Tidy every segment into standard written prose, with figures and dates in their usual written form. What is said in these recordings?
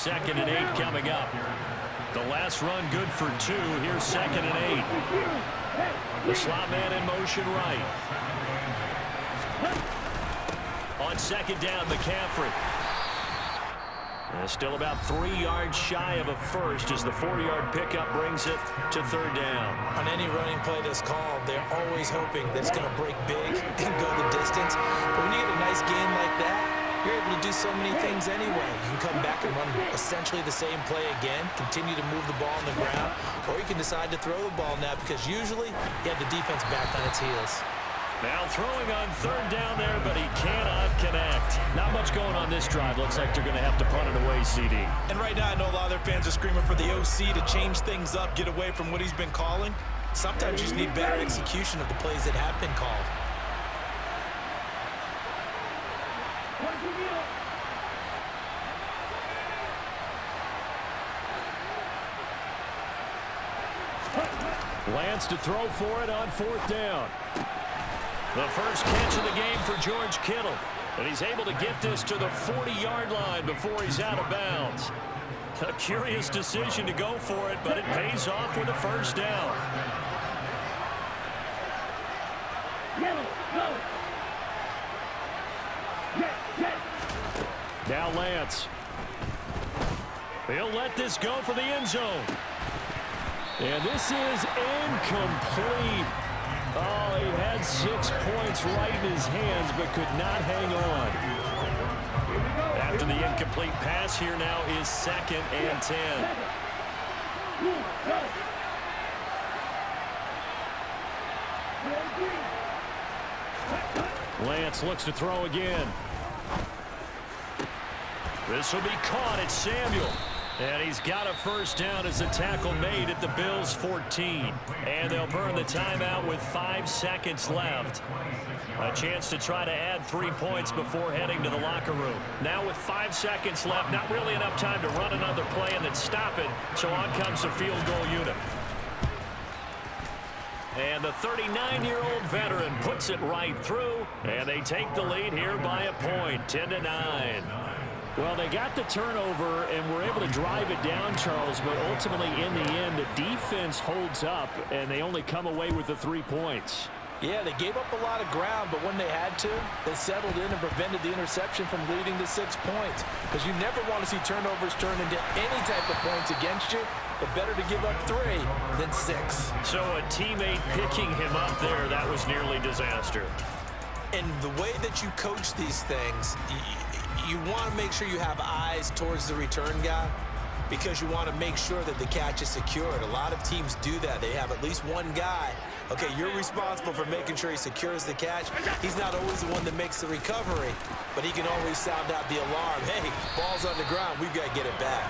2nd and 8 coming up. The last run good for 2. Here's 2nd and 8. The slot man in motion right. On 2nd down, McCaffrey. Still about 3 yards shy of a first as the 4-yard pickup brings it to 3rd down. On any running play that's called, they're always hoping that it's going to break big and go the distance. But when you get a nice gain like that, you're able to do so many things anyway. You can come back and run essentially the same play again, continue to move the ball on the ground, or you can decide to throw the ball now because usually you have the defense back on its heels. Now throwing on 3rd down there, but he cannot connect. Not much going on this drive. Looks like they're going to have to punt it away, CD. And right now I know a lot of their fans are screaming for the OC to change things up, get away from what he's been calling. Sometimes you just need better execution of the plays that have been called. Lance to throw for it on 4th down. The first catch of the game for George Kittle. And he's able to get this to the 40-yard line before he's out of bounds. A curious decision to go for it, but it pays off with a first down. Now Lance. He'll let this go for the end zone. And this is incomplete. Oh, he had 6 points right in his hands, but could not hang on. After the incomplete pass, here now is 2nd and 10. Lance looks to throw again. This will be caught. It's Samuel. And he's got a first down as a tackle made at the Bills' 14. And they'll burn the timeout with 5 seconds left. A chance to try to add 3 points before heading to the locker room. Now with 5 seconds left, not really enough time to run another play and then stop it. So on comes the field goal unit. And the 39-year-old veteran puts it right through. And they take the lead here by a point, 10-9. Well, they got the turnover and were able to drive it down, Charles, but ultimately in the end, the defense holds up, and they only come away with the 3 points. Yeah, they gave up a lot of ground, but when they had to, they settled in and prevented the interception from leading to 6 points. Because you never want to see turnovers turn into any type of points against you, but better to give up 3 than 6. So a teammate picking him up there, that was nearly disaster. And the way that you coach these things, you want to make sure you have eyes towards the return guy because you want to make sure that the catch is secured. A lot of teams do that. They have at least one guy. Okay, you're responsible for making sure he secures the catch. He's not always the one that makes the recovery, but he can always sound out the alarm. Hey, ball's on the ground. We've got to get it back.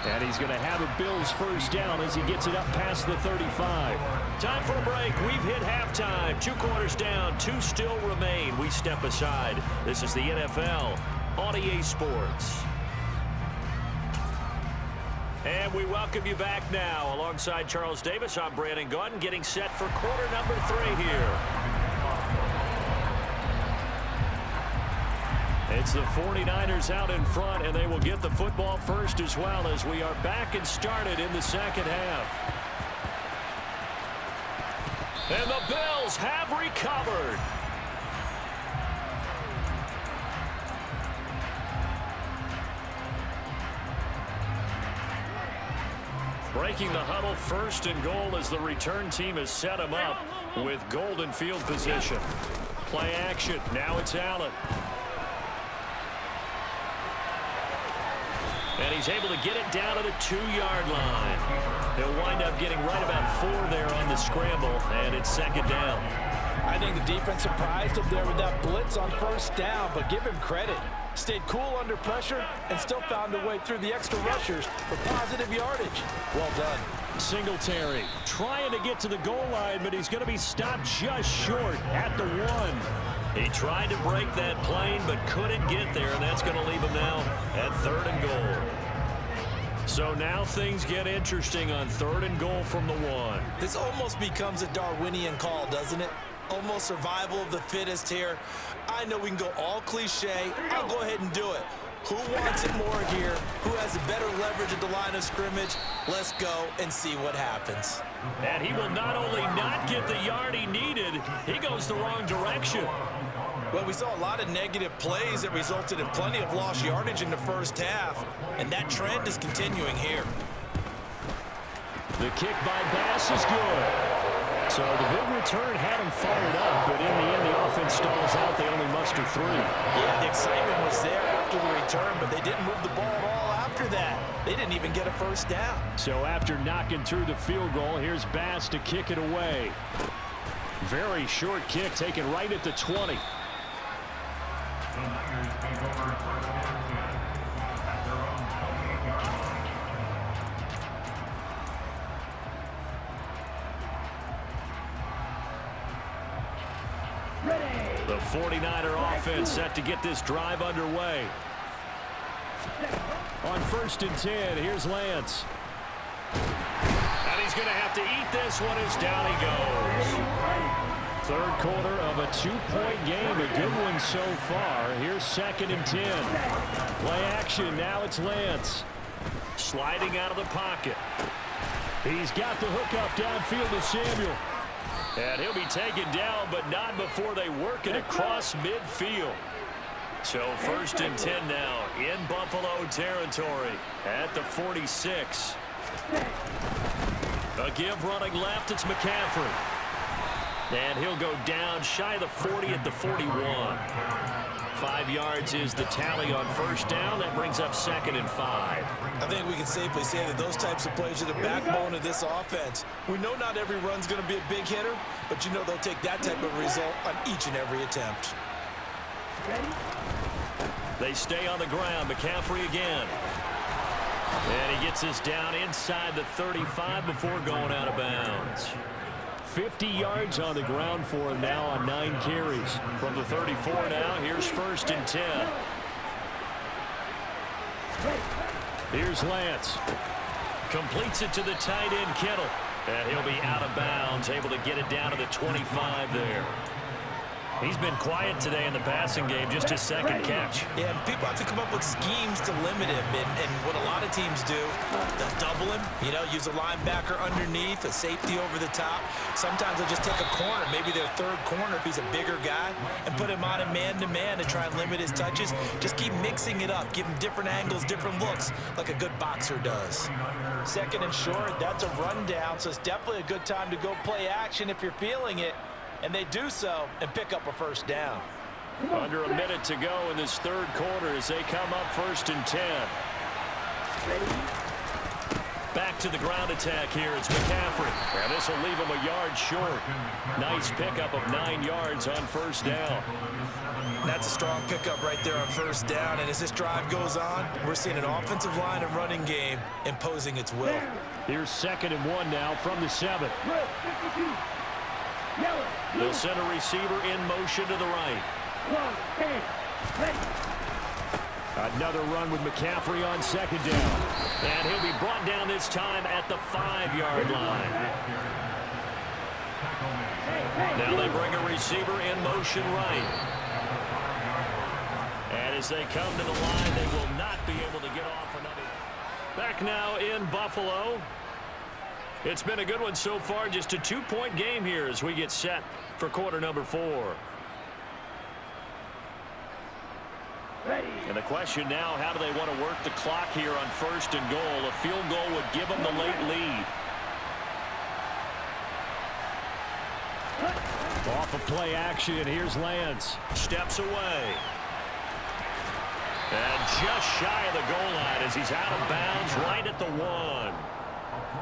And he's going to have a Bills first down as he gets it up past the 35. Time for a break. We've hit halftime. 2 quarters down. 2 still remain. We step aside. This is the NFL on EA Sports. And we welcome you back now. Alongside Charles Davis, I'm Brandon Gunn, getting set for quarter number 3 here. It's the 49ers out in front, and they will get the football first as well as we are back and started in the second half. And the Bills have recovered. Breaking the huddle, 1st and goal as the return team has set him up with golden field position. Play action. Now it's Allen. And he's able to get it down to the 2-yard line. He'll wind up getting right about 4 there on the scramble, and it's 2nd down. I think the defense surprised him there with that blitz on 1st down, but give him credit. Stayed cool under pressure and still found a way through the extra rushers for positive yardage. Well done. Singletary trying to get to the goal line, but he's going to be stopped just short at the 1. He tried to break that plane, but couldn't get there, and that's going to leave him now at 3rd and goal. So now things get interesting on 3rd and goal from the 1. This almost becomes a Darwinian call, doesn't it? Almost survival of the fittest here. I know we can go all cliche. I'll go ahead and do it. Who wants it more here? Who has a better leverage at the line of scrimmage? Let's go and see what happens. And he will not only not get the yard he needed, he goes the wrong direction. Well, we saw a lot of negative plays that resulted in plenty of lost yardage in the first half, and that trend is continuing here. The kick by Bass is good. So the big return had him fired up, but in the end, the offense stalls out. They only muster 3. Yeah, the excitement was there after the return, but they didn't move the ball at all after that. They didn't even get a first down. So after knocking through the field goal, here's Bass to kick it away. Very short kick taken right at the 20. The 49er offense set to get this drive underway. On 1st and 10, here's Lance. And he's going to have to eat this one as down he goes. Third quarter of a 2-point game, a good one so far. Here's 2nd and 10. Play action, now it's Lance. Sliding out of the pocket. He's got the hook up downfield to Samuel. And he'll be taken down, but not before they work it across midfield. So 1st and 10 now in Buffalo territory at the 46. A give running left, it's McCaffrey. And he'll go down shy of the 40 at the 41. 5 yards is the tally on 1st down. That brings up 2nd and 5. I think we can safely say that those types of plays are the backbone of this offense. We know not every run's going to be a big hitter, but you know they'll take that type of result on each and every attempt. They stay on the ground. McCaffrey again. And he gets us down inside the 35 before going out of bounds. 50 yards on the ground for him now on 9 carries. From the 34 now, here's 1st and 10. Here's Lance. Completes it to the tight end, Kittle. And he'll be out of bounds, able to get it down to the 25 there. He's been quiet today in the passing game, just his 2nd catch. Yeah, and people have to come up with schemes to limit him. And what a lot of teams do, they'll double him, use a linebacker underneath, a safety over the top. Sometimes they'll just take a corner, maybe their 3rd corner if he's a bigger guy, and put him on a man-to-man to try and limit his touches. Just keep mixing it up, give him different angles, different looks, like a good boxer does. 2nd and short, that's a rundown, so it's definitely a good time to go play action if you're feeling it. And they do so and pick up a 1st down. Under a minute to go in this 3rd quarter as they come up 1st and 10. Back to the ground attack here. It's McCaffrey. And this will leave him a yard short. Nice pickup of 9 yards on 1st down. That's a strong pickup right there on 1st down. And as this drive goes on, we're seeing an offensive line and running game imposing its will. Here's 2nd and 1 now from the 7. They'll send a receiver in motion to the right. Another run with McCaffrey on 2nd down. And he'll be brought down this time at the 5-yard line. Now they bring a receiver in motion right. And as they come to the line, they will not be able to get off another. Back now in Buffalo. It's been a good one so far. Just a 2-point game here as we get set for quarter number 4. And the question now, how do they want to work the clock here on 1st and goal? A field goal would give them the late lead. Off of play action, and here's Lance. Steps away. And just shy of the goal line as he's out of bounds right at the 1.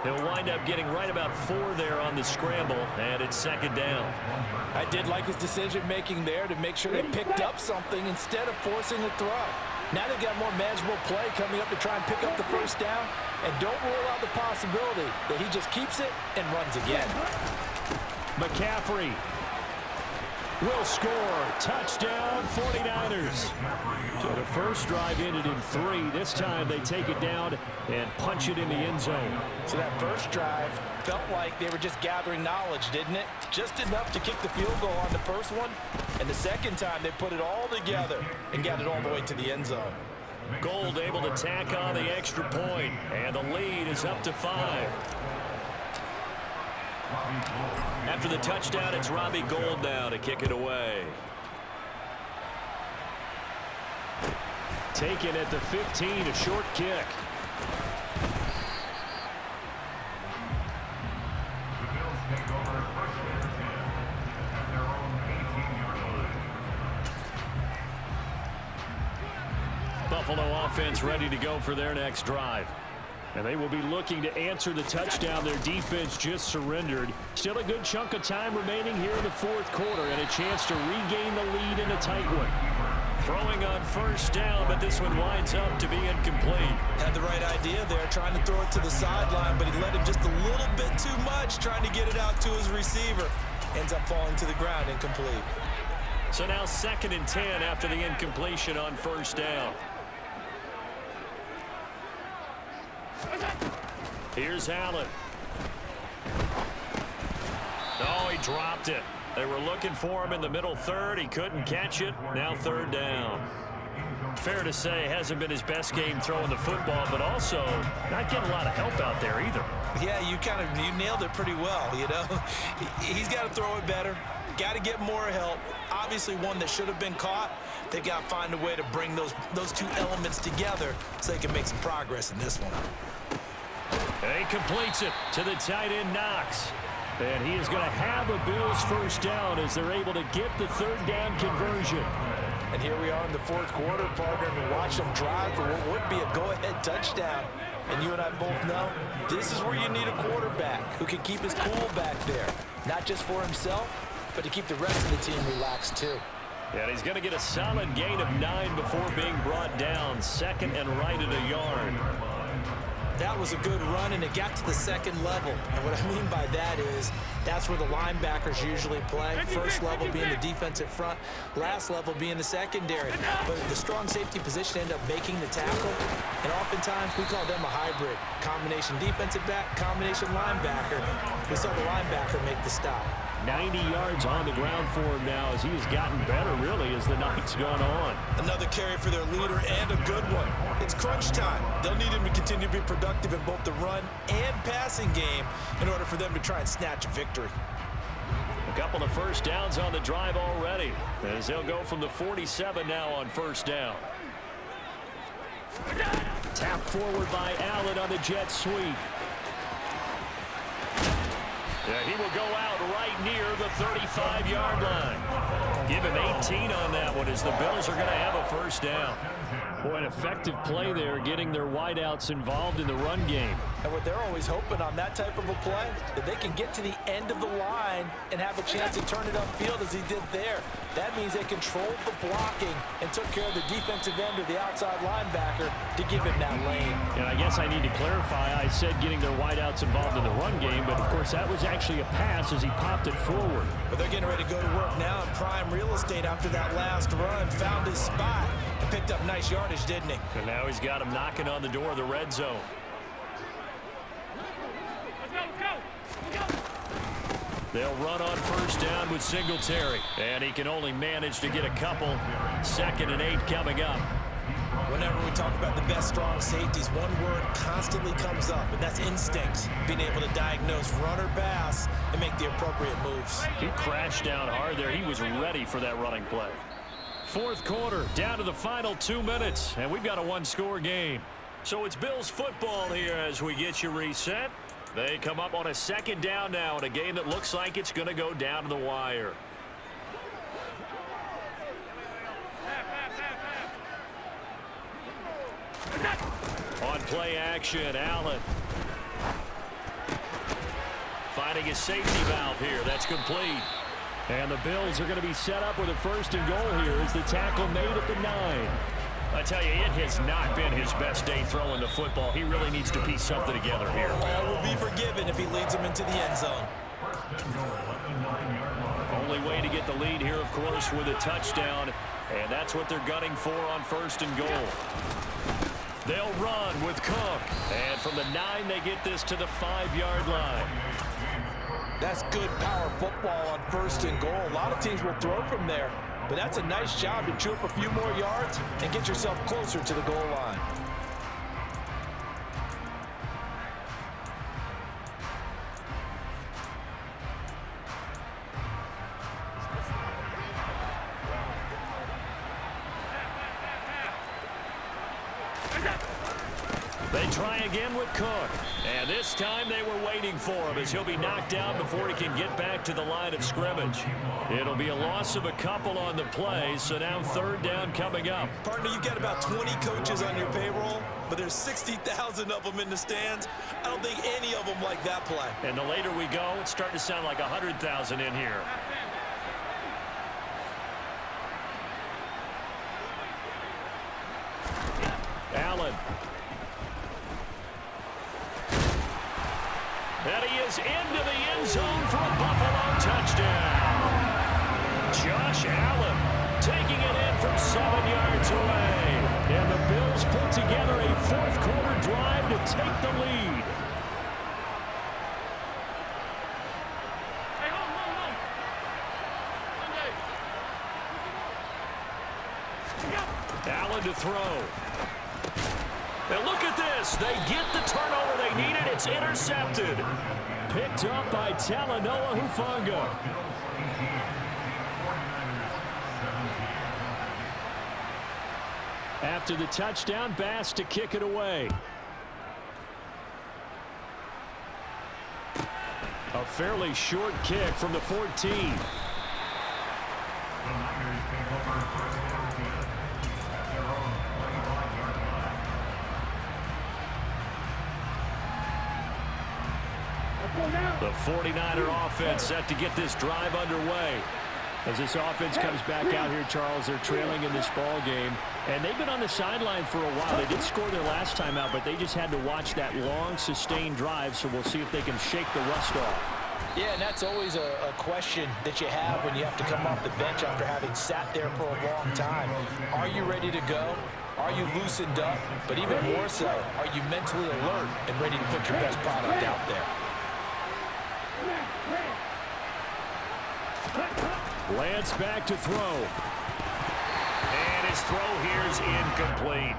He'll wind up getting right about 4 there on the scramble, and it's 2nd down. I did like his decision-making there to make sure they picked up something instead of forcing a throw. Now they've got more manageable play coming up to try and pick up the 1st down, and don't rule out the possibility that he just keeps it and runs again. McCaffrey will score. Touchdown, 49ers. So the first drive ended in 3. This time they take it down and punch it in the end zone. So that first drive felt like they were just gathering knowledge, didn't it? Just enough to kick the field goal on the first one. And the 2nd time they put it all together and got it all the way to the end zone. Gold able to tack on the extra point, and the lead is up to 5. After the touchdown, it's Robbie Gould now to kick it away. Taken at the 15, a short kick. Buffalo offense ready to go for their next drive. And they will be looking to answer the touchdown their defense just surrendered. Still a good chunk of time remaining here in the fourth quarter and a chance to regain the lead in a tight one. Throwing on first down, but this one winds up to be incomplete. Had the right idea there, trying to throw it to the sideline, but he let him just a little bit too much, trying to get it out to his receiver. Ends up falling to the ground, incomplete. So now 2nd and 10 after the incompletion on first down. Here's Allen. Oh, he dropped it. They were looking for him in the middle third. He couldn't catch it. Now 3rd down. Fair to say, hasn't been his best game throwing the football, but also not getting a lot of help out there either. Yeah, you nailed it pretty well, you know. He's got to throw it better. Got to get more help. Obviously one that should have been caught. They got to find a way to bring those two elements together so they can make some progress in this one. And he completes it to the tight end, Knox. And he is going to have a Bills first down as they're able to get the 3rd down conversion. And here we are in the fourth quarter, partner, and watch them drive for what would be a go-ahead touchdown. And you and I both know this is where you need a quarterback who can keep his cool back there. Not just for himself, but to keep the rest of the team relaxed too. And he's going to get a solid gain of 9 before being brought down. 2nd and right at a yard. That was a good run, and it got to the 2nd level. And what I mean by that is that's where the linebackers usually play. First level being the defensive front, last level being the secondary. But the strong safety position ended up making the tackle, and oftentimes we call them a hybrid. Combination defensive back, combination linebacker. We saw the linebacker make the stop. 90 yards on the ground for him now as he has gotten better, really, as the night's gone on. Another carry for their leader and a good one. It's crunch time. They'll need him to continue to be productive in both the run and passing game in order for them to try and snatch a victory. A couple of first downs on the drive already as they'll go from the 47 now on first down. Tap forward by Allen on the jet sweep. Yeah, he will go out right near the 35-yard line. Give him 18 on that one as the Bills are going to have a first down. Boy, an effective play there, getting their wideouts involved in the run game. And what they're always hoping on that type of a play, that they can get to the end of the line and have a chance to turn it upfield as he did there. That means they controlled the blocking and took care of the defensive end or the outside linebacker to give him that lane. And I guess I need to clarify, I said getting their wideouts involved in the run game, but of course that was actually a pass as he popped it forward. But they're getting ready to go to work now in prime real estate after that last run. Found his spot and picked up nice yardage, didn't he? And now he's got him knocking on the door of the red zone. They'll run on first down with Singletary. And he can only manage to get a couple. 2nd and 8 coming up. Whenever we talk about the best strong safeties, one word constantly comes up, and that's instincts. Being able to diagnose run or pass and make the appropriate moves. He crashed down hard there. He was ready for that running play. Fourth quarter, down to the final 2 minutes, and we've got a one-score game. So it's Bills football here as we get you reset. They come up on a 2nd down now in a game that looks like it's going to go down to the wire. On play action, Allen. Finding his safety valve here. That's complete. And the Bills are going to be set up with a 1st and goal here as the tackle made at the 9. I tell you, it has not been his best day throwing the football. He really needs to piece something together here. All will be forgiven if he leads him into the end zone. Only way to get the lead here, of course, with a touchdown. And that's what they're gunning for on 1st and goal. They'll run with Cook. And from the 9, they get this to the 5-yard line. That's good power football on 1st and goal. A lot of teams will throw from there. but that's a nice job to chew up a few more yards and get yourself closer to the goal line. They try again with Cook. And this time they were waiting for him as he'll be knocked down before he can get back to the line of scrimmage. It'll be a loss of a couple on the play, so now third down coming up. Partner, you've got about 20 coaches on your payroll, but there's 60,000 of them in the stands. I don't think any of them like that play. And the later we go, it's starting to sound like 100,000 in here. Allen. And he is into the end zone for a Buffalo touchdown. Josh Allen taking it in from 7 yards away. And the Bills put together a fourth-quarter drive to take the lead. Allen to throw. And look at this. They get the turnover they needed. It's intercepted. Picked up by Talanoa Hufanga. After the touchdown, Bass to kick it away. A fairly short kick from the 14. The 49er offense set to get this drive underway. As this offense comes back out here, Charles, they're trailing in this ball game, and they've been on the sideline for a while. They did score their last time out, but they just had to watch that long, sustained drive, so we'll see if they can shake the rust off. Yeah, and that's always a question that you have when you have to come off the bench after having sat there for a long time. Are you ready to go? Are you loosened up? But even more so, are you mentally alert and ready to put your best product out there? Lance back to throw. And his throw here is incomplete.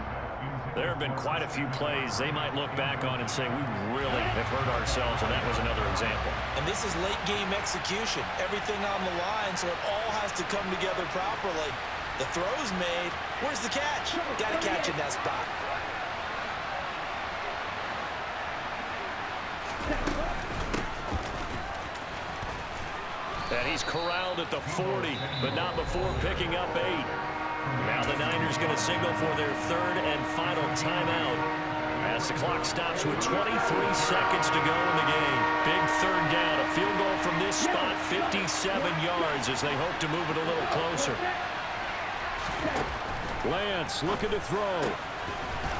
There have been quite a few plays they might look back on and say, we really have hurt ourselves, and that was another example. And this is late-game execution. Everything on the line, so it all has to come together properly. The throw's made. Where's the catch? Got to catch in that spot. And he's corralled at the 40, but not before picking up 8. Now the Niners going to signal for their third and final timeout as the clock stops with 23 seconds to go in the game. Big third down, a field goal from this spot, 57 yards as they hope to move it a little closer. Lance looking to throw.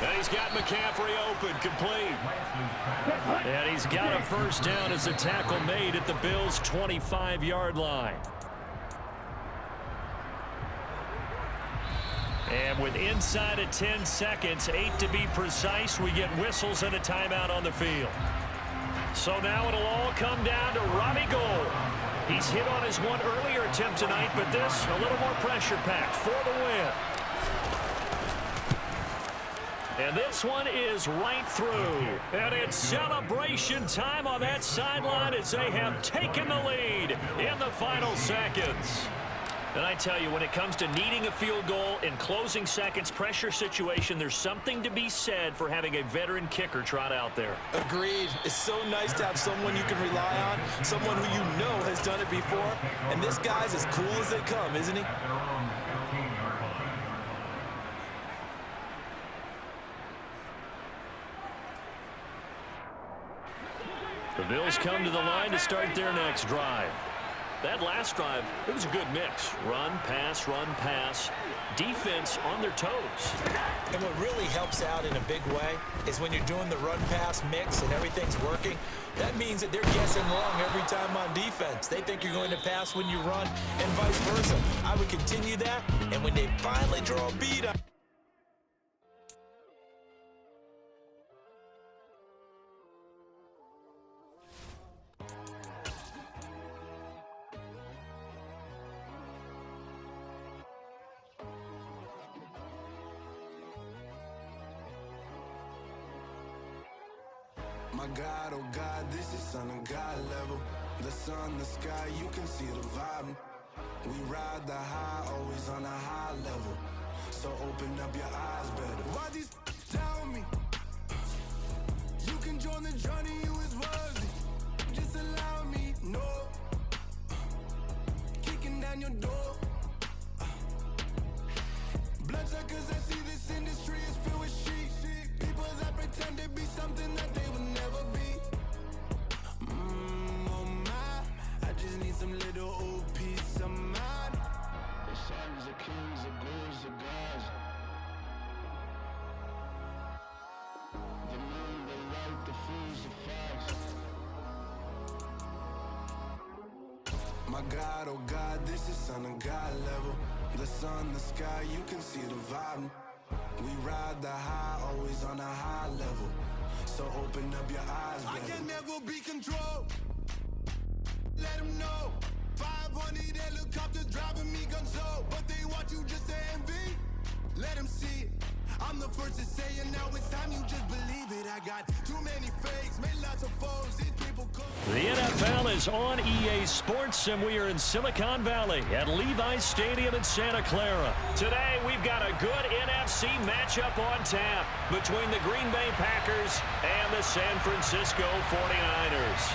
And he's got McCaffrey open, complete. And he's got a first down as the tackle made at the Bills' 25-yard line. And with inside of 10 seconds, 8 to be precise, we get whistles and a timeout on the field. So now it'll all come down to Robbie Gould. He's hit on his one earlier attempt tonight, but this a little more pressure-packed for the win. And this one is right through. And it's celebration time on that sideline as they have taken the lead in the final seconds. And I tell you, when it comes to needing a field goal in closing seconds, pressure situation, there's something to be said for having a veteran kicker trot out there. Agreed. It's so nice to have someone you can rely on, someone who you know has done it before. And this guy's as cool as they come, isn't he? The Bills come to the line to start their next drive. That last drive, it was a good mix. Run, pass, defense on their toes. And what really helps out in a big way is when you're doing the run-pass mix and everything's working, that means that they're guessing wrong every time on defense. They think you're going to pass when you run and vice versa. I would continue that, and when they finally draw a beat on My God, oh God, this is Son of God level. The sun, the sky, you can see the vibe. We ride the high, always on a high level. So open up your eyes better. Why these tell me? You can join the journey, you is worthy. Just allow me, no. Kicking down your door. Bloodsuckers, I see this industry is filled with sheep. People that pretend to be something that they will never be. Oh my, I just need some little old peace of mind. The sons of kings, the gods, the gods. The moon, the light, the fools, the facts. My God, oh God, this is Son of God level. The sun, the sky, you can see the vibe. We ride the high, always on a high level. So open up your eyes, baby. I can never be controlled. Let them know. 500 helicopters driving me gonzo. But they want you just to envy. Let them see it. I'm the first to say it, now it's time you just believe it. I got too many fakes, made lots of foes. These people come. The NFL is on EA Sports, and we are in Silicon Valley at Levi's Stadium in Santa Clara. Today, we've got a good NFC matchup on tap between the Green Bay Packers and the San Francisco 49ers.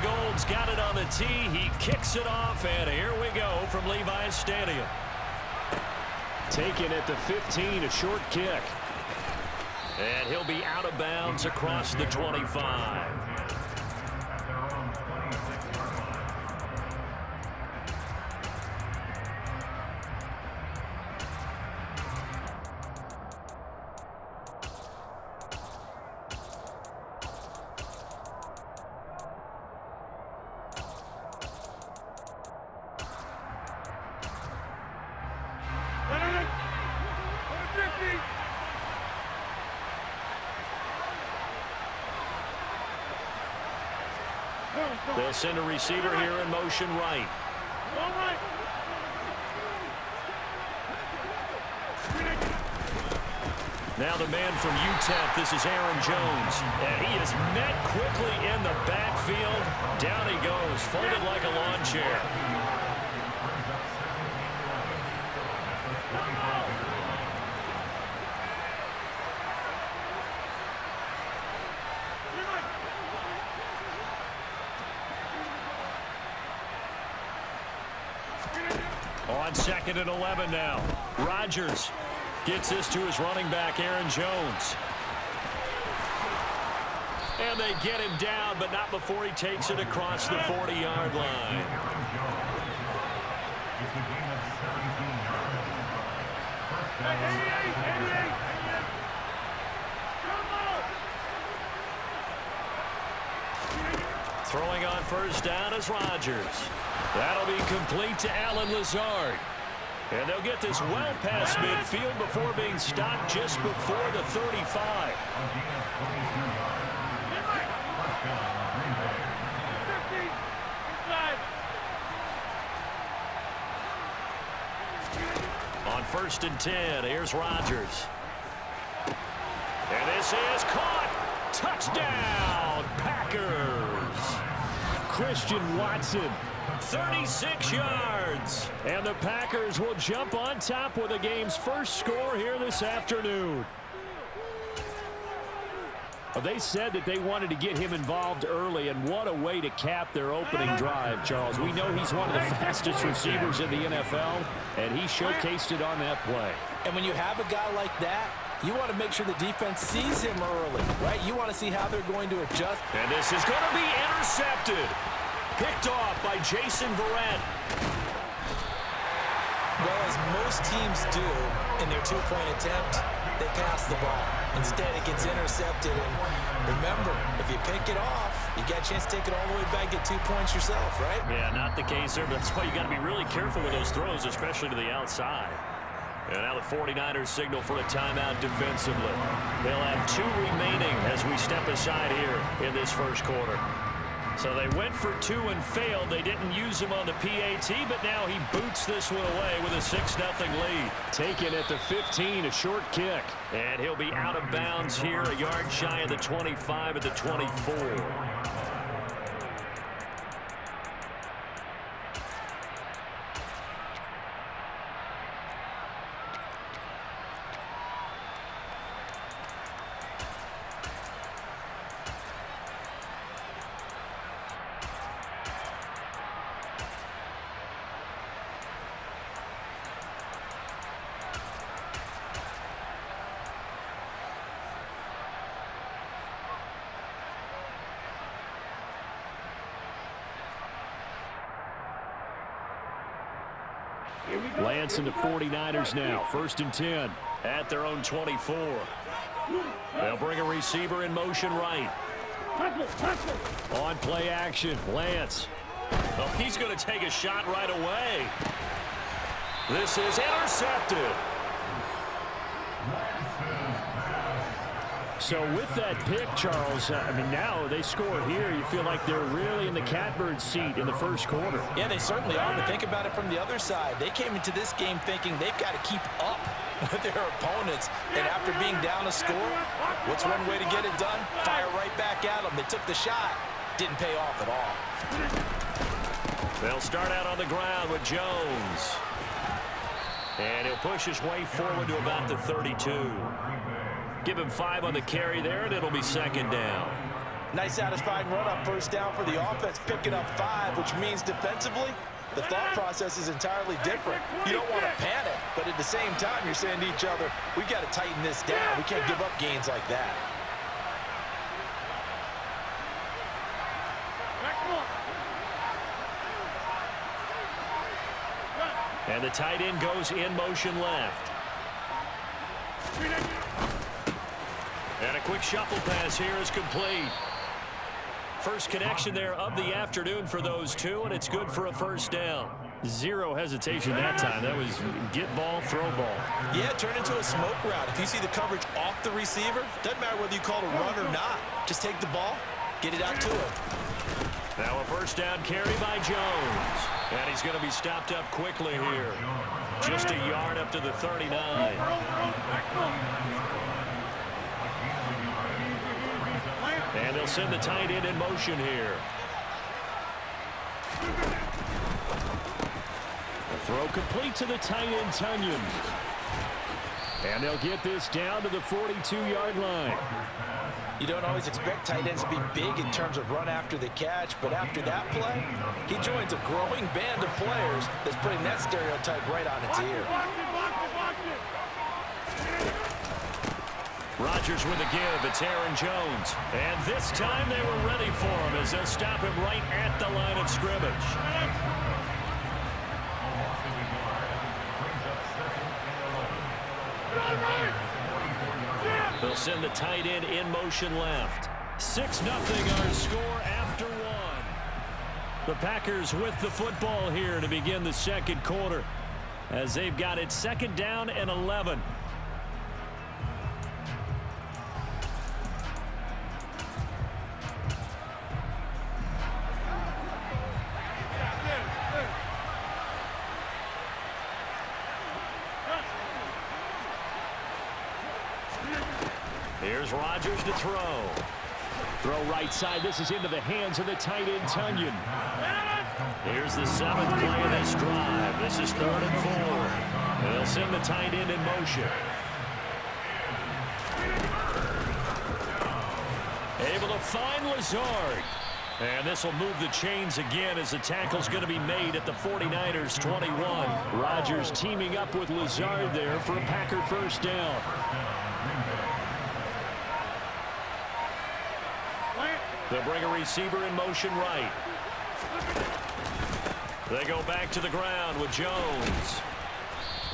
Gold's got it on the tee. He kicks it off, and here we go from Levi's Stadium. Taken at the 15, a short kick. And he'll be out of bounds across the 25. They'll send a receiver here in motion right. Now the man from UTEP, this is Aaron Jones. And he is met quickly in the backfield. Down he goes, folded like a lawn chair. On 2nd and 11 now. Rodgers gets this to his running back, Aaron Jones. And they get him down, but not before he takes it across the 40-yard line. Throwing on first down is Rodgers. That'll be complete to Allen Lazard. And they'll get this well past midfield before being stopped just before the 35. On 1st and 10, here's Rodgers. And this is caught. Touchdown, Packers. Christian Watson, 36 yards. And the Packers will jump on top with the game's first score here this afternoon. Well, they said that they wanted to get him involved early, and what a way to cap their opening drive, Charles. We know he's one of the fastest receivers in the NFL, and he showcased it on that play. And when you have a guy like that, you want to make sure the defense sees him early, right? You want to see how they're going to adjust. And this is going to be intercepted. Picked off by Jason Verrett. Well, as most teams do in their two-point attempt, they pass the ball. Instead, it gets intercepted. And remember, if you pick it off, you got a chance to take it all the way back, get 2 points yourself, right? Yeah, not the case there, but that's why you got to be really careful with those throws, especially to the outside. And now the 49ers signal for a timeout defensively. They'll have 2 remaining as we step aside here in this first quarter. So they went for 2 and failed. They didn't use him on the PAT, but now he boots this one away with a 6-0 lead. Taken at the 15, a short kick. And he'll be out of bounds here, a yard shy of the 25 at the 24. Lance and the 49ers now. 1st and 10 at their own 24. They'll bring a receiver in motion right. On play action, Lance. Oh, he's going to take a shot right away. This is intercepted. So with that pick, Charles, I mean, now they score here. You feel like they're really in the catbird seat in the first quarter. Yeah, they certainly are, but think about it from the other side. They came into this game thinking they've got to keep up with their opponents, and after being down a score, what's one way to get it done? Fire right back at them. They took the shot. Didn't pay off at all. They'll start out on the ground with Jones. And he'll push his way forward to about the 32. Give him 5 on the carry there, and it'll be 2nd down. Nice satisfying run up 1st down for the offense, picking up 5, which means defensively, the thought process is entirely different. You don't want to panic, but at the same time, you're saying to each other, we've got to tighten this down. We can't give up gains like that. And the tight end goes in motion left. And a quick shuffle pass here is complete. First connection there of the afternoon for those two, and it's good for a 1st down. 0 hesitation that time. That was get ball, throw ball. Yeah, turn into a smoke route. If you see the coverage off the receiver, doesn't matter whether you call it a run or not. Just take the ball, get it out to him. Now a 1st down carry by Jones. And he's going to be stopped up quickly here. Just a yard up to the 39. And they'll send the tight end in motion here. The throw complete to the tight end, Tunyon. And they'll get this down to the 42-yard line. You don't always expect tight ends to be big in terms of run after the catch, but after that play, he joins a growing band of players that's putting that stereotype right on its ear. Rodgers with a give. It's Aaron Jones. And this time they were ready for him as they'll stop him right at the line of scrimmage. They'll send the tight end in motion left. 6-0 our score after 1. The Packers with the football here to begin the 2nd quarter as they've got it 2nd down and 11. Here's Rodgers to throw. Throw right side. This is into the hands of the tight end, Tunyon. Here's the 7th play of this drive. This is 3rd and 4. And they'll send the tight end in motion. Able to find Lazard. And this will move the chains again as the tackle's going to be made at the 49ers 21. Rodgers teaming up with Lazard there for a Packer 1st down. They'll bring a receiver in motion right. They go back to the ground with Jones.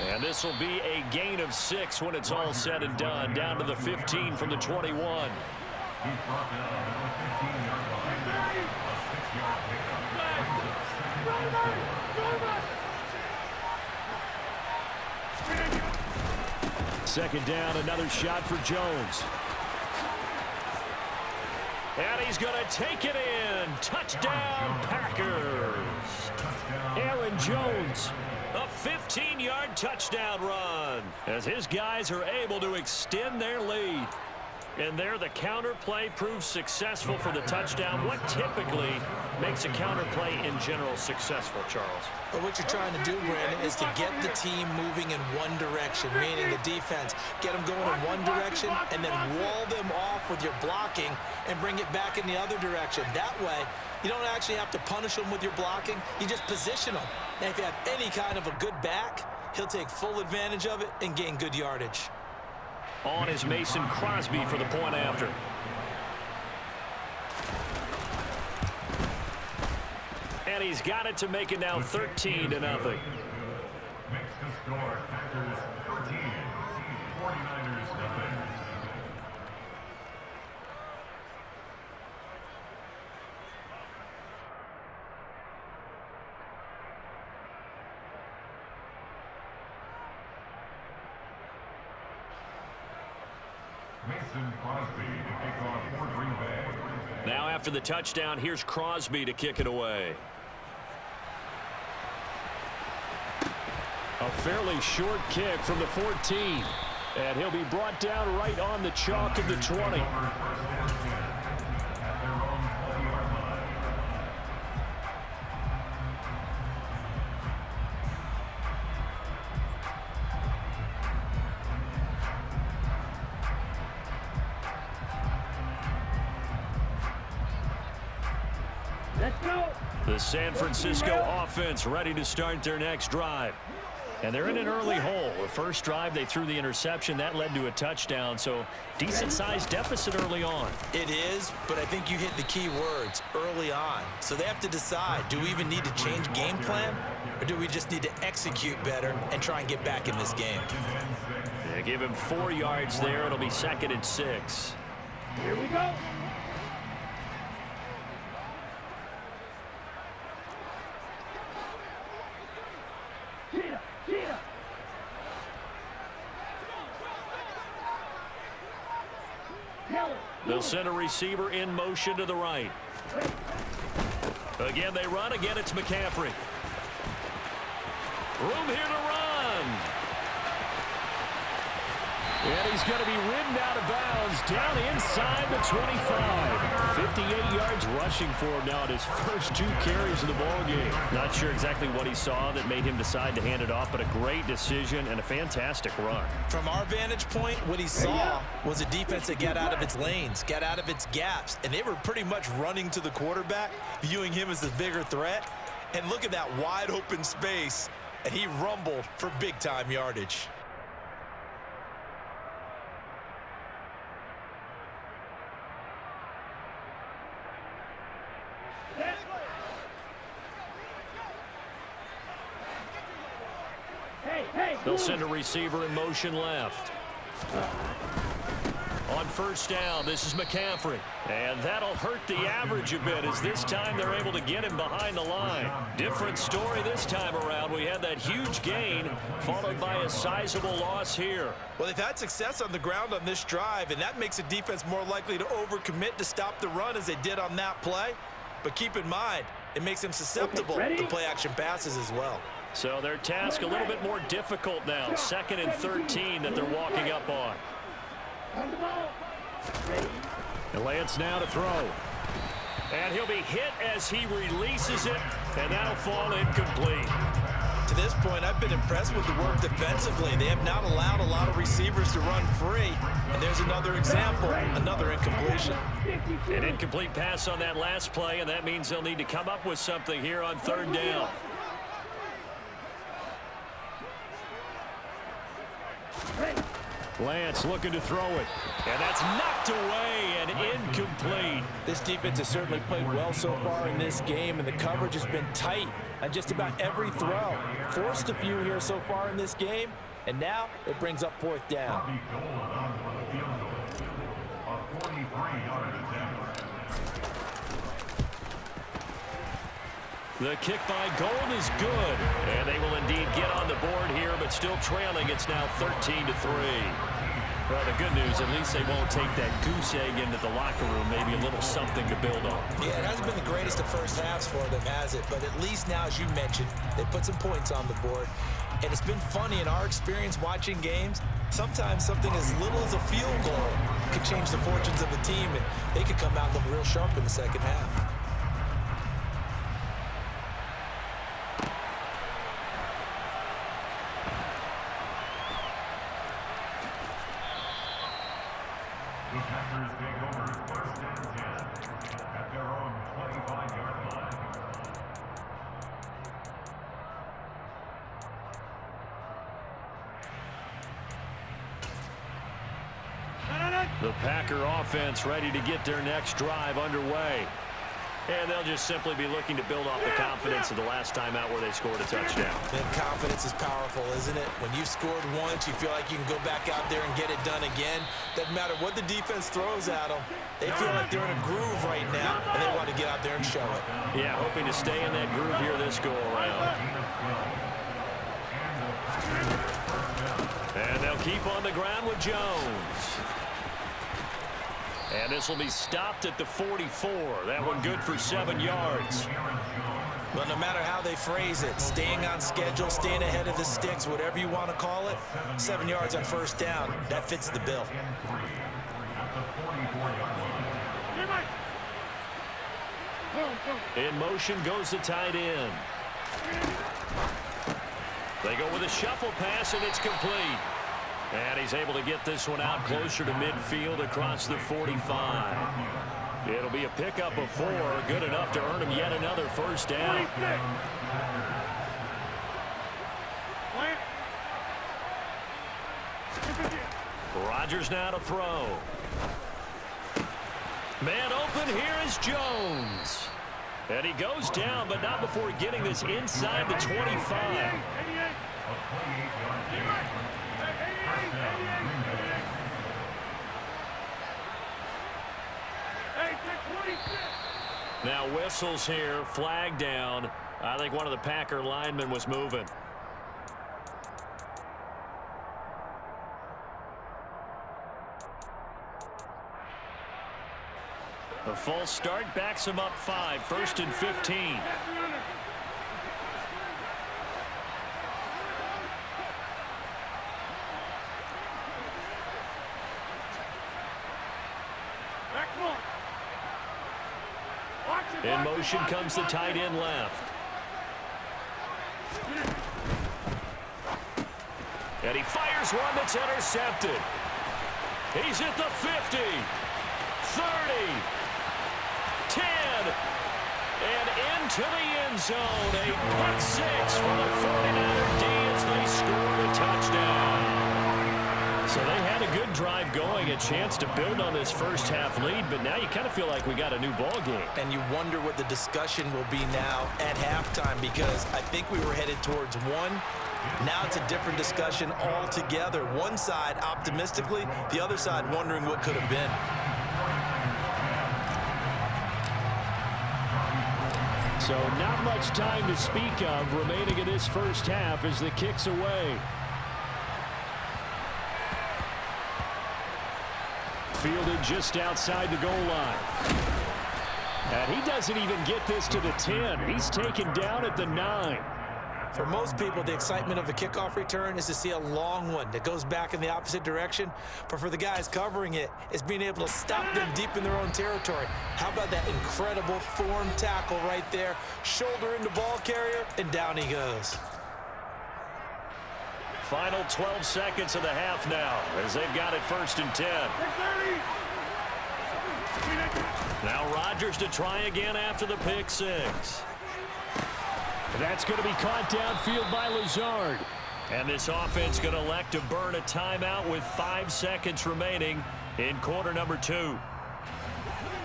And this will be a gain of 6 when it's all said and done. Down to the 15 from the 21. Second down, another shot for Jones. And he's going to take it in. Touchdown, Packers. Aaron Jones, a 15-yard touchdown run as his guys are able to extend their lead. And there the counter play proves successful for the touchdown. What typically makes a counter play in general successful, Charles? But what you're trying to do, Brandon, is to get the team moving in one direction, meaning the defense. Get them going in one direction and then wall them off with your blocking and bring it back in the other direction. That way, you don't actually have to punish them with your blocking. You just position them. And if you have any kind of a good back, he'll take full advantage of it and gain good yardage. On is Mason Crosby for the point after. And he's got it to make it now 13-0. Makes the score Packers 13, 49ers nothing. Mason Crosby to kick off for Green Bay. Now after the touchdown, here's Crosby to kick it away. A fairly short kick from the 14. And he'll be brought down right on the chalk of the 20. The San Francisco offense ready to start their next drive. And they're in an early hole. The first drive, they threw the interception. That led to a touchdown, so decent-sized deficit early on. It is, but I think you hit the key words, early on. So they have to decide, do we even need to change game plan, or do we just need to execute better and try and get back in this game? They give him 4 yards there. It'll be 2nd and 6. Here we go. They'll send a receiver in motion to the right. Again, they run. Again, it's McCaffrey. Room here to run. And he's going to be ridden out of bounds down inside the 25. 58 yards rushing for him now at his first 2 carries of the ball game. Not sure exactly what he saw that made him decide to hand it off, but a great decision and a fantastic run. From our vantage point, what he saw was a defense that got out of its lanes, got out of its gaps, and they were pretty much running to the quarterback, viewing him as the bigger threat. And look at that wide open space, and he rumbled for big-time yardage. They'll send a receiver in motion left. On first down, this is McCaffrey. And that'll hurt the average a bit as this time they're able to get him behind the line. Different story this time around. We had that huge gain followed by a sizable loss here. Well, they've had success on the ground on this drive, and that makes a defense more likely to overcommit to stop the run as they did on that play. But keep in mind, it makes them susceptible to play-action passes as well. So their task a little bit more difficult now. 2nd and 13 that they're walking up on. And Lance now to throw. And he'll be hit as he releases it, and that'll fall incomplete. To this point, I've been impressed with the work defensively. They have not allowed a lot of receivers to run free. And there's another example, another incompletion. An incomplete pass on that last play, and that means they'll need to come up with something here on 3rd down. Lance looking to throw it. And that's knocked away and incomplete. This defense has certainly played well so far in this game, and the coverage has been tight on just about every throw. Forced a few here so far in this game, and now it brings up 4th down. A 43-yard attempt. The kick by Gold is good, and they will indeed get on the board here, but still trailing. It's now 13-3. Well, the good news, at least they won't take that goose egg into the locker room, maybe a little something to build on. Yeah, it hasn't been the greatest of first halves for them, has it? But at least now, as you mentioned, they put some points on the board. And it's been funny in our experience watching games. Sometimes something as little as a field goal could change the fortunes of a team, and they could come out and look real sharp in the second half. The Packers take over first and 10 at their own 25-yard line. The Packer offense ready to get their next drive underway. And they'll just simply be looking to build off the confidence of the last time out where they scored a touchdown. And confidence is powerful, isn't it? When you've scored once, you feel like you can go back out there and get it done again. Doesn't matter what the defense throws at them. They feel like they're in a groove right now, and they want to get out there and show it. Yeah, hoping to stay in that groove here this go-around. And they'll keep on the ground with Jones. And this will be stopped at the 44. That one good for 7 yards. Well, no matter how they phrase it, staying on schedule, staying ahead of the sticks, whatever you want to call it, 7 yards on first down, that fits the bill. In motion goes the tight end. They go with a shuffle pass, and it's complete. And he's able to get this one out closer to midfield across the 45. It'll be a pickup of 4, good enough to earn him yet another first down. Rodgers now to throw. Man open, here is Jones. And he goes down, but not before getting this inside the 25. Now whistles here, flag down. I think one of the Packer linemen was moving. A false start backs him up 5, 1st and 15. In motion comes the tight end left. And he fires one that's intercepted. He's at the 50, 30, 10, and into the end zone. A pick 6 for the 49er D as they scored a touchdown. So they had a good drive going, a chance to build on this first half lead, but now you kind of feel like we got a new ball game. And you wonder what the discussion will be now at halftime, because I think we were headed towards one. Now it's a different discussion altogether. One side optimistically, the other side wondering what could have been. So not much time to speak of remaining in this first half as the kick's away. Fielded just outside the goal line. And he doesn't even get this to the 10. He's taken down at the 9. For most people, the excitement of a kickoff return is to see a long one that goes back in the opposite direction. But for the guys covering it, it's being able to stop them deep in their own territory. How about that incredible form tackle right there? Shoulder into ball carrier, and down he goes. Final 12 seconds of the half now as they've got it 1st and 10. Now Rodgers to try again after the pick 6. That's going to be caught downfield by Lazard. And this offense going to elect to burn a timeout with 5 seconds remaining in quarter number 2.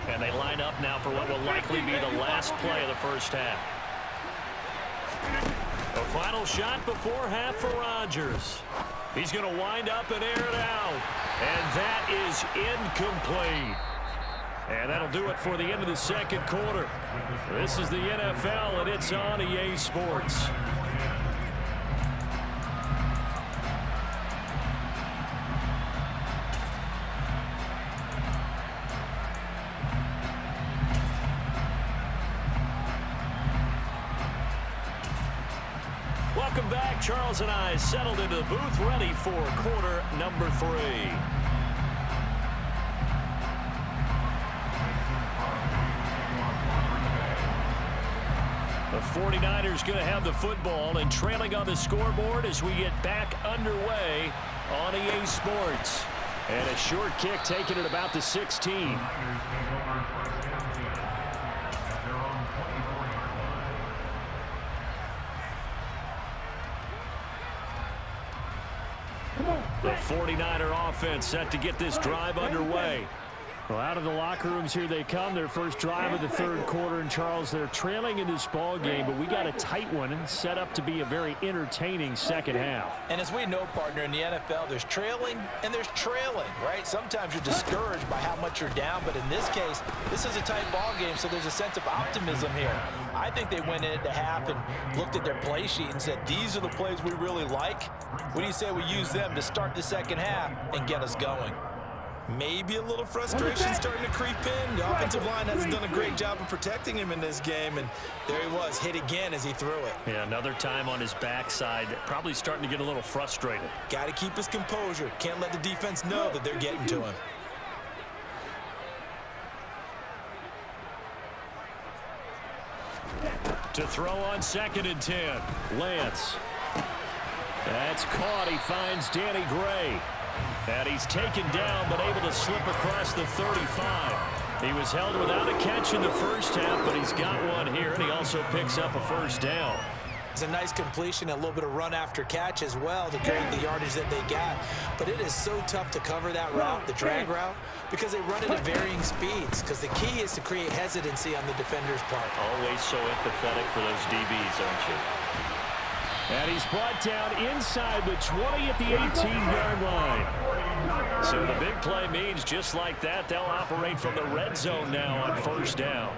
And they line up now for what will likely be the last play of the first half. A final shot before half for Rodgers. He's going to wind up and air it out. And that is incomplete. And that'll do it for the end of the second quarter. This is the NFL, and it's on EA Sports. Welcome back. Charles and I settled into the booth, ready for quarter number 3. The 49ers going to have the football and trailing on the scoreboard as we get back underway on EA Sports. And a short kick taken at about the 16. The 49er offense set to get this drive underway. Well, out of the locker rooms here they come. Their first drive of the third quarter. And, Charles, they're trailing in this ball game, but we got a tight one set up to be a very entertaining second half. And as we know, partner, in the NFL, there's trailing and there's trailing, right? Sometimes you're discouraged by how much you're down, but in this case, this is a tight ball game, so there's a sense of optimism here. I think they went into half and looked at their play sheet and said, these are the plays we really like. What do you say we use them to start the second half and get us going? Maybe a little frustration starting to creep in. The offensive line hasn't done a great job of protecting him in this game, and there he was, hit again as he threw it. Yeah, another time on his backside, probably starting to get a little frustrated. Got to keep his composure. Can't let the defense know that they're getting to him. To throw on 2nd and 10. Lance. That's caught. He finds Danny Gray. And he's taken down, but able to slip across the 35. He was held without a catch in the first half, but he's got one here, and he also picks up a first down. It's a nice completion, a little bit of run after catch as well to create the yardage that they got. But it is so tough to cover that route, the drag route, because they run it at varying speeds. Because the key is to create hesitancy on the defender's part. Always so empathetic for those DBs, aren't you? And he's brought down inside the 20 at the 18-yard line. So the big play means just like that, they'll operate from the red zone now on first down.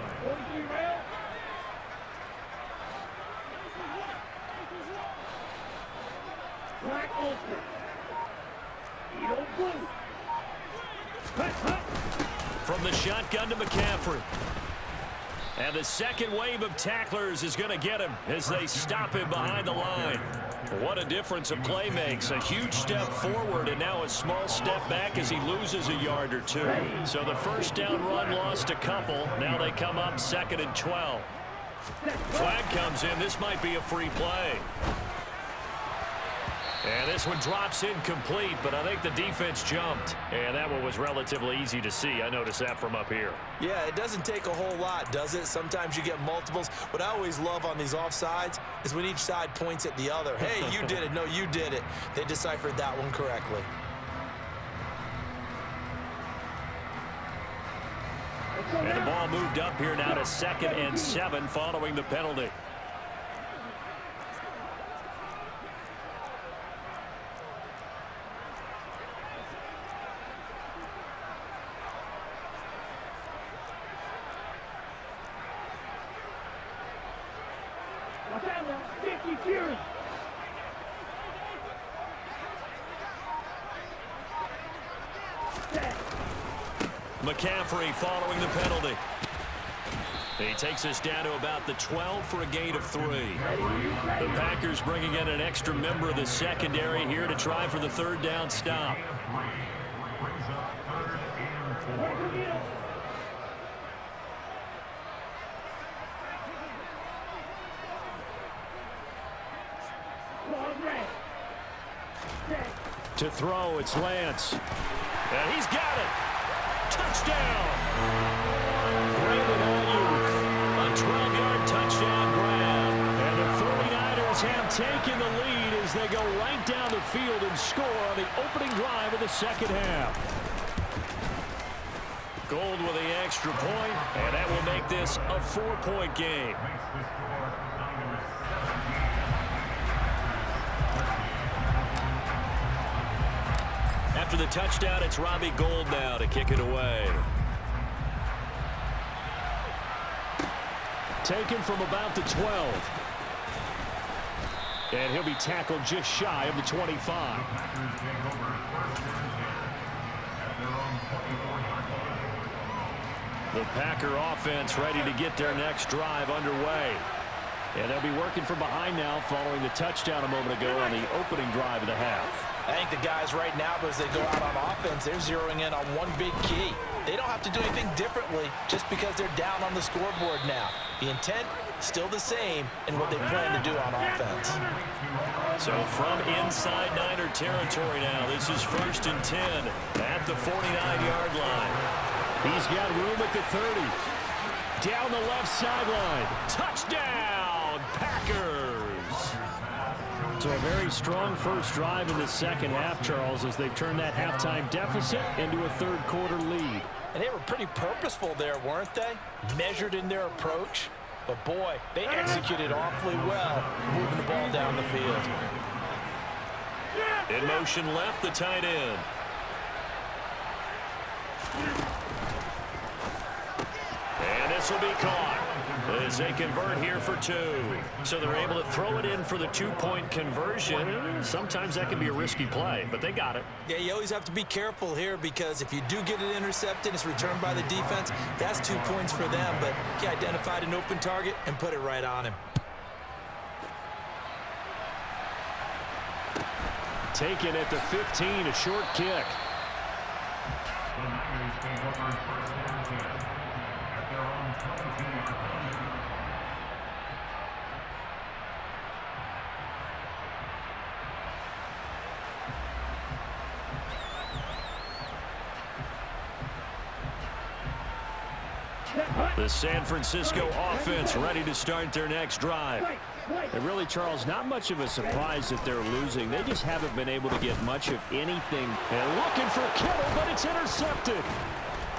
From the shotgun to McCaffrey. And the second wave of tacklers is going to get him as they stop him behind the line. What a difference a play makes. A huge step forward and now a small step back as he loses a yard or two. So the first down run lost a couple. Now they come up 2nd and 12. Flag comes in. This might be a free play. And this one drops incomplete, but I think the defense jumped. And that one was relatively easy to see. I noticed that from up here. Yeah, it doesn't take a whole lot, does it? Sometimes you get multiples. What I always love on these offsides is when each side points at the other. Hey, you did it. No, you did it. They deciphered that one correctly. And the ball moved up here now to 2nd and 7 following the penalty. McCaffrey following the penalty. He takes us down to about the 12 for a gain of 3. The Packers bringing in an extra member of the secondary here to try for the third down stop. To throw, it's Lance. And he's got it. Touchdown! Brandon Ayuk, a 12-yard touchdown grab. And the 49ers have taken the lead as they go right down the field and score on the opening drive of the second half. Gold with the extra point, and that will make this a 4-point game. After the touchdown, it's Robbie Gould now to kick it away. Taken from about the 12. And he'll be tackled just shy of the 25. The Packer offense ready to get their next drive underway. And they'll be working from behind now following the touchdown a moment ago on the opening drive of the half. I think the guys right now, as they go out on offense, they're zeroing in on one big key. They don't have to do anything differently just because they're down on the scoreboard now. The intent, still the same in what they plan to do on offense. So from inside Niner territory now, this is 1st and 10 at the 49-yard line. He's got room at the 30. Down the left sideline. Touchdown, Packers. So a very strong first drive in the second half, Charles, as they've turned that halftime deficit into a third-quarter lead. And they were pretty purposeful there, weren't they? Measured in their approach. But, boy, they executed awfully well moving the ball down the field. In motion left, the tight end. And this will be caught as they convert here for 2. So they're able to throw it in for the 2-point conversion. Sometimes that can be a risky play, but they got it. Yeah, you always have to be careful here because if you do get it intercepted, it's returned by the defense. That's 2 points for them, but he identified an open target and put it right on him. Taken at the 15, a short kick. The San Francisco offense ready to start their next drive. And really, Charles, not much of a surprise that they're losing. They just haven't been able to get much of anything. And looking for Kittle, but it's intercepted.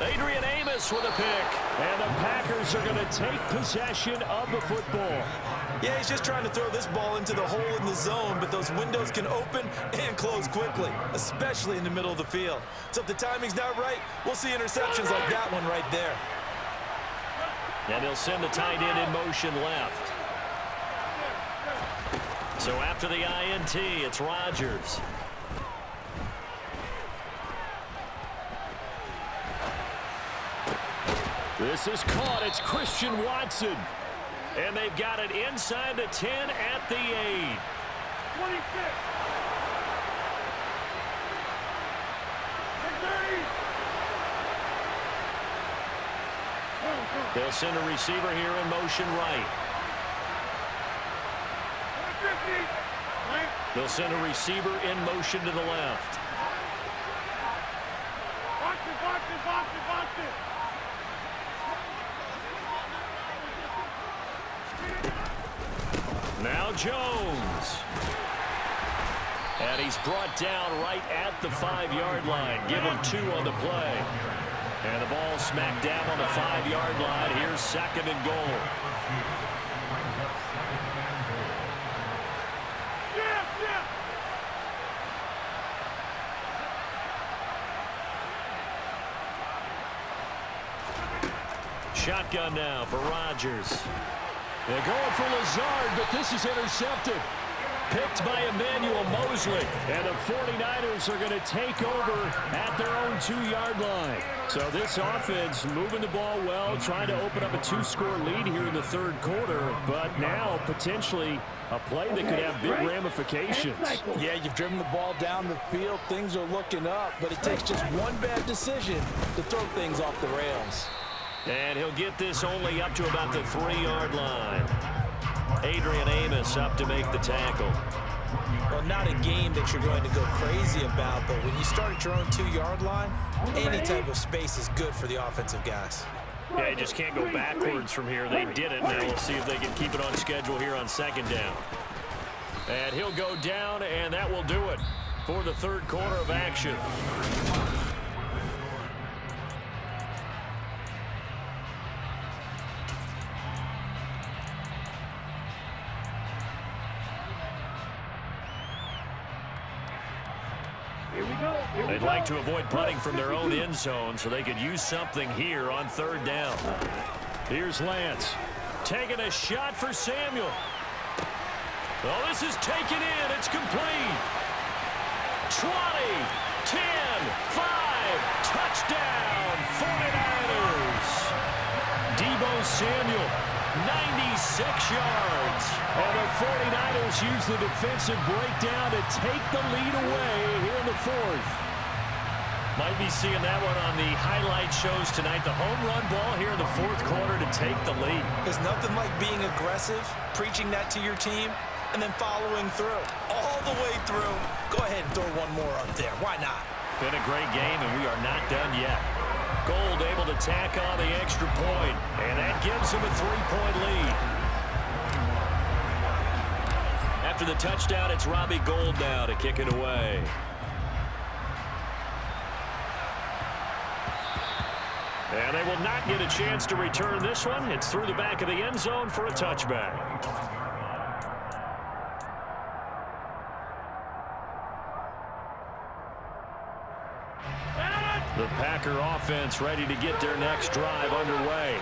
Adrian Amos with a pick. And the Packers are going to take possession of the football. Yeah, he's just trying to throw this ball into the hole in the zone, but those windows can open and close quickly, especially in the middle of the field. So if the timing's not right, we'll see interceptions like that one right there. And he'll send the tight end in motion left. So after the INT, it's Rodgers. This is caught. It's Christian Watson. And they've got it inside the 10 at the 8. 26. They'll send a receiver here in motion right. They'll send a receiver in motion to the left. Box it, box it, box it, box it. Now Jones. And he's brought down right at the 5-yard line. Give him 2 on the play. And the ball smacked down on the 5-yard line. Here's 2nd and goal. Shotgun now for Rodgers. They're going for Lazard, but this is intercepted. Picked by Emmanuel Mosley. And the 49ers are going to take over at their own 2-yard line. So this offense moving the ball well, trying to open up a 2-score lead here in the third quarter. But now potentially a play that could have big ramifications. Yeah, you've driven the ball down the field. Things are looking up, but it takes just one bad decision to throw things off the rails. And he'll get this only up to about the 3-yard line. Adrian Amos up to make the tackle. Well, not a game that you're going to go crazy about, but when you start at your own 2-yard line, any type of space is good for the offensive guys. Yeah, you just can't go backwards from here. They did it. Now we'll see if they can keep it on schedule here on 2nd down. And he'll go down, and that will do it for the third quarter of action. They'd like to avoid punting from their own end zone so they could use something here on 3rd down. Here's Lance. Taking a shot for Samuel. Oh, this is taken in. It's complete. 20, 10, 5, touchdown, 49ers. Deebo Samuel, 96 yards. And the 49ers use the defensive breakdown to take the lead away here in the fourth. Might be seeing that one on the highlight shows tonight. The home run ball here in the fourth quarter to take the lead. There's nothing like being aggressive, preaching that to your team, and then following through. All the way through. Go ahead and throw one more up there. Why not? Been a great game, and we are not done yet. Gold able to tack on the extra point, and that gives him a 3-point lead. After the touchdown, it's Robbie Gould now to kick it away. And they will not get a chance to return this one. It's through the back of the end zone for a touchback. The Packer offense ready to get their next drive underway.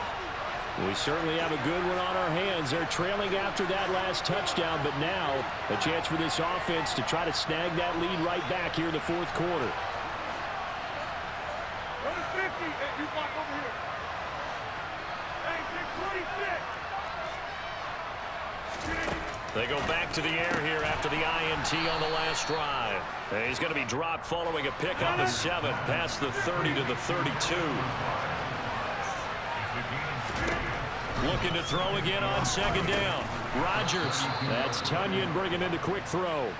We certainly have a good one on our hands. They're trailing after that last touchdown, but now a chance for this offense to try to snag that lead right back here in the fourth quarter. They go back to the air here after the INT on the last drive. And he's going to be dropped following a pickup of 7 past the 30 to the 32. Looking to throw again on second down. Rodgers. That's Tunyon bringing in the quick throw.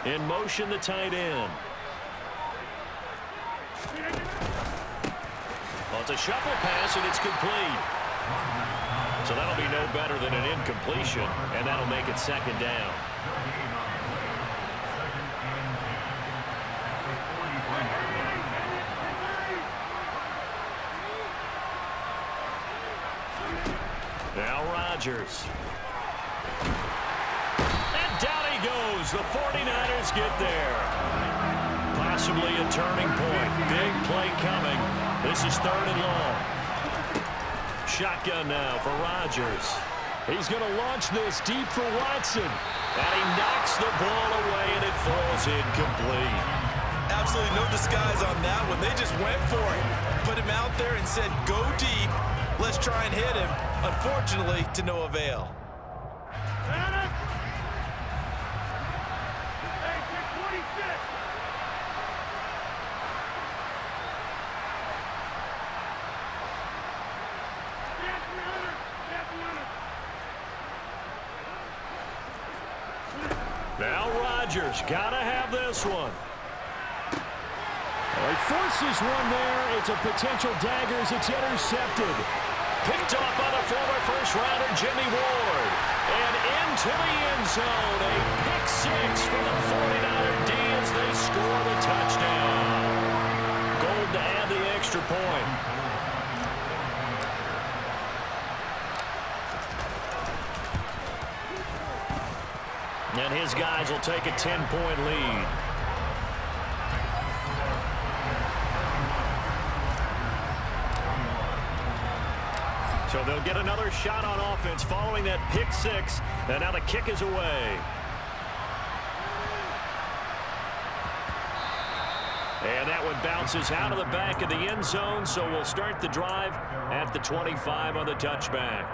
In motion, the tight end. Well, it's a shuffle pass, and it's complete. So that'll be no better than an incompletion, and that'll make it second down. Now Rodgers. The 49ers get there. Possibly a turning point. Big play coming. This is 3rd and long. Shotgun now for Rodgers. He's going to launch this deep for Watson. And he knocks the ball away, and it falls incomplete. Absolutely no disguise on that one. They just went for it. Put him out there and said, go deep. Let's try and hit him. Unfortunately, to no avail. Now Rodgers, gotta have this one. He forces one there. It's a potential dagger as it's intercepted. Picked off by the former first-rounder Jimmy Ward. And into the end zone. A pick 6 for the 49er D as they score the touchdown. Gold to add the extra point. And his guys will take a 10-point lead. So they'll get another shot on offense following that pick 6. And now the kick is away. And that one bounces out of the back of the end zone. So we'll start the drive at the 25 on the touchback.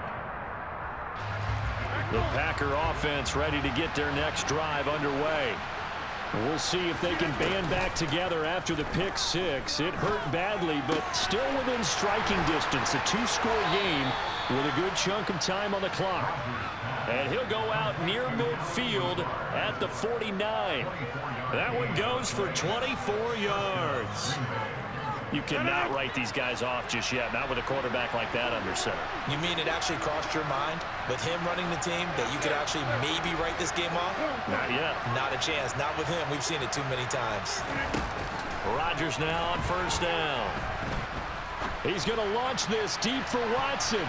The Packer offense ready to get their next drive underway. We'll see if they can band back together after the pick 6. It hurt badly, but still within striking distance. A 2-score game with a good chunk of time on the clock. And he'll go out near midfield at the 49. That one goes for 24 yards. You cannot write these guys off just yet, not with a quarterback like that under center. You mean it actually crossed your mind with him running the team that you could actually maybe write this game off? Not yet. Not a chance. Not with him. We've seen it too many times. Rodgers now on first down. He's going to launch this deep for Watson.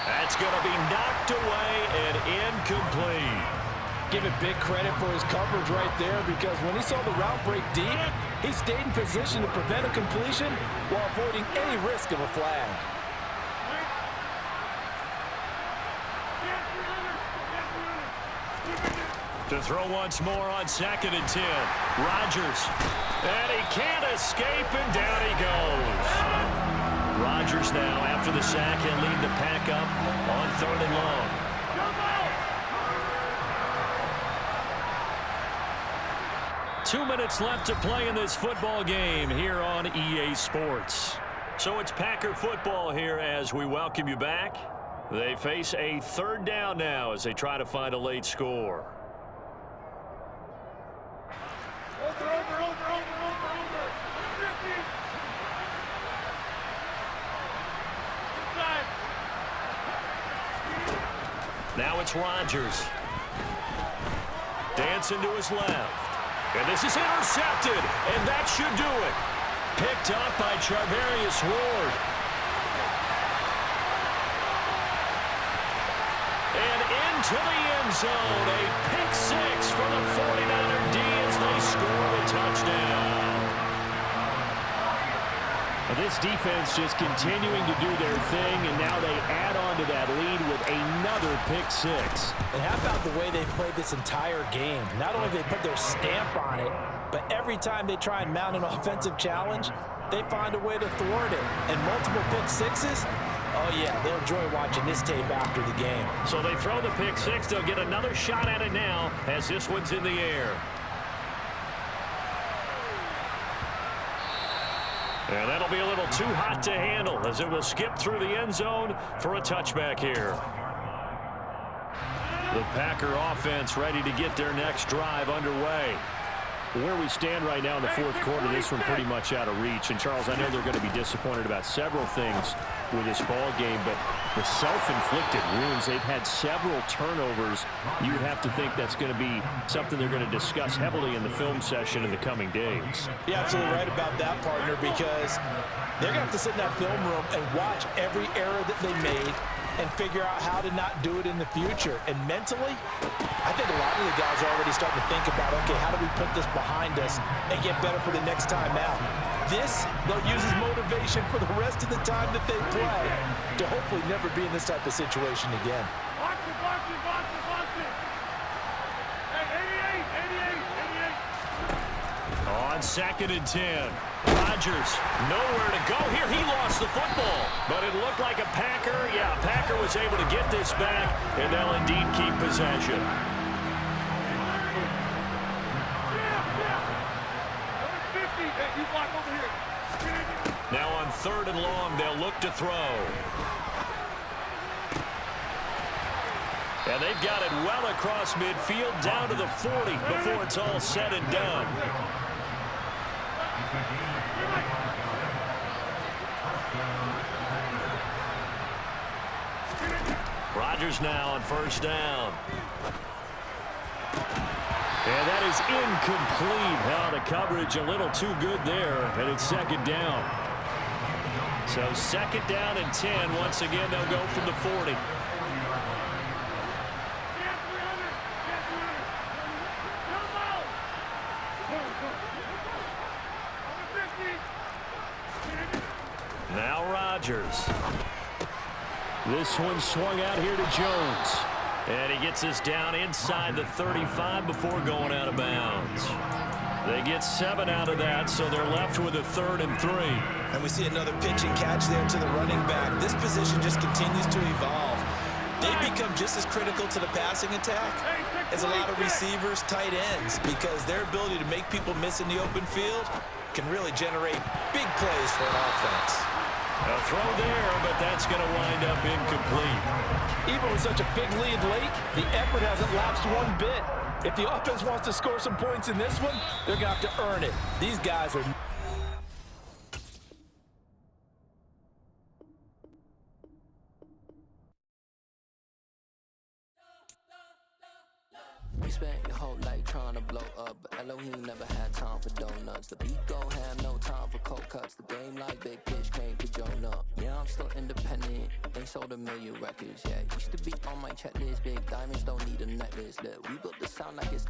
That's going to be knocked away and incomplete. Give it big credit for his coverage right there, because when he saw the route break deep, he stayed in position to prevent a completion while avoiding any risk of a flag. To throw once more on 2nd and 10. Rodgers. And he can't escape, and down he goes. Rodgers now, after the sack, he'll lead the pack up on 3rd and long. 2 minutes left to play in this football game here on EA Sports. So it's Packer football here as we welcome you back. They face a 3rd down now as they try to find a late score. Now it's Rodgers. Dancing to his left. And this is intercepted, and that should do it. Picked up by Charvarius Ward. And into the end zone, a pick 6 for the 49er D as they score a touchdown. This defense just continuing to do their thing, and now they add on to that lead with another pick 6. And how about the way they played this entire game? Not only did they put their stamp on it, but every time they try and mount an offensive challenge, they find a way to thwart it. And multiple pick 6s, oh yeah, they'll enjoy watching this tape after the game. So they throw the pick 6. They'll get another shot at it now as this one's in the air. And that'll be a little too hot to handle as it will skip through the end zone for a touchback here. The Packer offense ready to get their next drive underway. Where we stand right now in the 4th quarter, this one pretty much out of reach. And, Charles, I know they're going to be disappointed about several things with this ball game, but the self-inflicted wounds, they've had several turnovers. You would have to think that's going to be something they're going to discuss heavily in the film session in the coming days. You're absolutely right about that, partner, because they're going to have to sit in that film room and watch every error that they made and figure out how to not do it in the future. And mentally, I think a lot of the guys are already starting to think about, okay, how do we put this behind us and get better for the next time out? This, they'll use as motivation for the rest of the time that they play to hopefully never be in this type of situation again. Box it, box it, box it, box it. Hey, 88, 88, 88. On 2nd and 10. Rodgers, nowhere to go here. He lost the football, but it looked like a Packer. Yeah, Packer was able to get this back, and they'll indeed keep possession. Now on 3rd and long, they'll look to throw. And they've got it well across midfield, down to the 40 before it's all said and done. Rodgers now on 1st down. And that is incomplete. Now the coverage a little too good there, and it's 2nd down. So 2nd down and 10. Once again, they'll go from the 40. Now Rodgers. This one swung out here to Jones. And he gets this down inside the 35 before going out of bounds. They get 7 out of that, so they're left with a 3rd and 3. And we see another pitch and catch there to the running back. This position just continues to evolve. They become just as critical to the passing attack as a lot of receivers, tight ends, because their ability to make people miss in the open field can really generate big plays for an offense. A throw there, but that's going to wind up incomplete. Even with such a big lead late, the effort hasn't lapsed one bit. If the offense wants to score some points in this one, they're going to have to earn it. These guys are... smoke like trying to blow up, but Elohim never had time for donuts. The beat go ham, no time for cold cuts. The game like big pitch came to Jonah. Yeah, I'm still independent. They sold 1 million records. Yeah, used to be on my checklist. Big diamonds don't need a necklace. Look, we built the sound like it's